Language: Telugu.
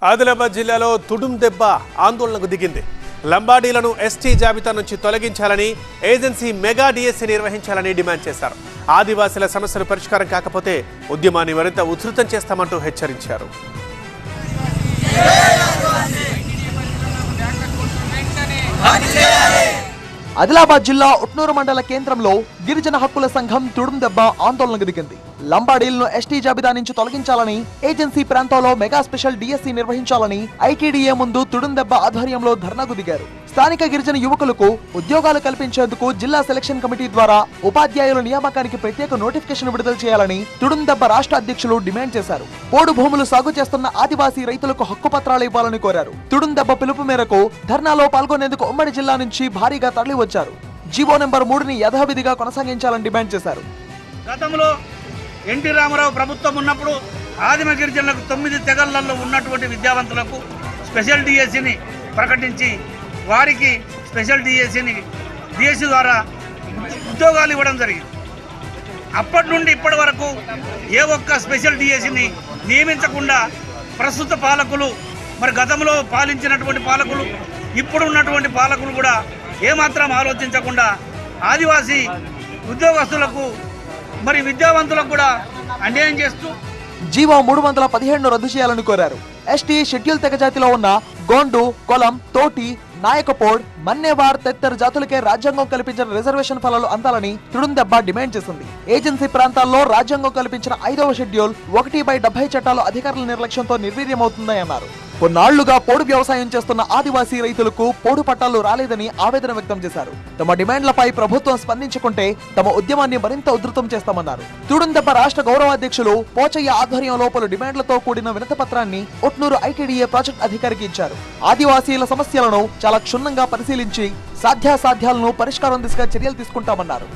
ఆదిలాబాద్ జిల్లాలో తుడుం దెబ్బ ఆందోళనకు దిగింది. లంబాడీలను ఎస్టీ జాబితా నుంచి తొలగించాలని, ఏజెన్సీ మెగా డిఎస్సీ నిర్వహించాలని డిమాండ్ చేశారు. ఆదివాసీల సమస్యలు పరిష్కారం కాకపోతే ఉద్యమాన్ని మరింత ఉధృతం చేస్తామంటూ హెచ్చరించారు. ఆదిలాబాద్ జిల్లా ఉట్నూరు మండల కేంద్రంలో గిరిజన హక్కుల సంఘం తుడుం దెబ్బ ఆందోళనకు దిగింది. లంబాడీలను ఎస్టీ జాబితా నుంచి తొలగించాలని, ఏజెన్సీ ప్రాంతంలో మెగా స్పెషల్ డిఎస్సీ నిర్వహించాలని ఐటీడీఏ ముందు తుడుం దెబ్బ ఆధ్వర్యంలో ధర్నాకు దిగారు. స్థానిక గిరిజన యువకులకు ఉద్యోగాలు కల్పించేందుకు జిల్లా సెలక్షన్ కమిటీ ద్వారా ఉపాధ్యాయుల నియామకానికి ప్రత్యేక నోటిఫికేషన్ విడుదల చేయాలని తుడుం దెబ్బ రాష్ట్ర అధ్యక్షులు డిమాండ్ చేశారు. పోడు భూములు సాగు చేస్తున్న ఆదివాసీ రైతులకు హక్కు పత్రాలు ఇవ్వాలని కోరారు. తుడుం దెబ్బ పిలుపు మేరకు ధర్నాలో పాల్గొనేందుకు ఉమ్మడి జిల్లా నుంచి భారీగా తరలి వచ్చారు. జీవో నెంబర్ 3ని యథావిధిగా కొనసాగించాలని డిమాండ్ చేశారు. గతంలో ఎన్టీ రామారావు ప్రభుత్వం ఉన్నప్పుడు ఆదిమ గిరిజనులకు 9 తెగళ్లలో ఉన్నటువంటి విద్యావంతులకు స్పెషల్ డిఎస్సీని ప్రకటించి వారికి స్పెషల్ డిఎస్సీ ద్వారా ఉద్యోగాలు ఇవ్వడం జరిగింది. అప్పటి నుండి ఇప్పటి వరకు ఏ ఒక్క స్పెషల్ డిఎస్సీని నియమించకుండా ప్రస్తుత పాలకులు, మరి గతంలో పాలించినటువంటి పాలకులు, ఇప్పుడు ఉన్నటువంటి పాలకులు కూడా ఏమాత్రం ఆలోచించకుండా ఆదివాసీ ఉద్యోగస్తులకు మరి విద్యావంతులకు కూడా అన్యాయం చేస్తూ జీవో 317ను రద్దు చేయాలని కోరారు. ఎస్టీ షెడ్యూల్ తెగ జాతిలో ఉన్న గోండు, కొలం, తోటి, నాయకపోడ్, మన్నేవార్ తదితర జాతులకే రాజ్యాంగం కల్పించిన రిజర్వేషన్ ఫలాలు అందాలని తుడుం దెబ్బ డిమాండ్ చేసింది. ఏజెన్సీ ప్రాంతాల్లో రాజ్యాంగం కల్పించిన 5వ షెడ్యూల్ 1/70 చట్టాలు అధికారుల నిర్లక్ష్యంతో నిర్వీర్యమవుతుందని అన్నారు. కొన్నాళ్లుగా పోడు వ్యవసాయం చేస్తున్న ఆదివాసీ రైతులకు పోడు పట్టాలు రాలేదని ఆవేదన వ్యక్తం చేశారు. తమ డిమాండ్లపై ప్రభుత్వం స్పందించకుంటే తమ ఉద్యమాన్ని మరింత ఉధృతం చేస్తామన్నారు. తుడుం దెబ్బ రాష్ట్ర గౌరవాధ్యక్షులు పోచయ్య ఆధ్వర్యంలో పలు డిమాండ్లతో కూడిన వినతి పత్రాన్ని ఉట్నూరు ఐటీడీఏ ప్రాజెక్ట్ అధికారికి ఇచ్చారు. ఆదివాసీల సమస్యలను చాలా క్షుణ్ణంగా పరిశీలించి సాధ్యాసాధ్యాలను పరిష్కారం దిశగా చర్యలు తీసుకుంటామన్నారు.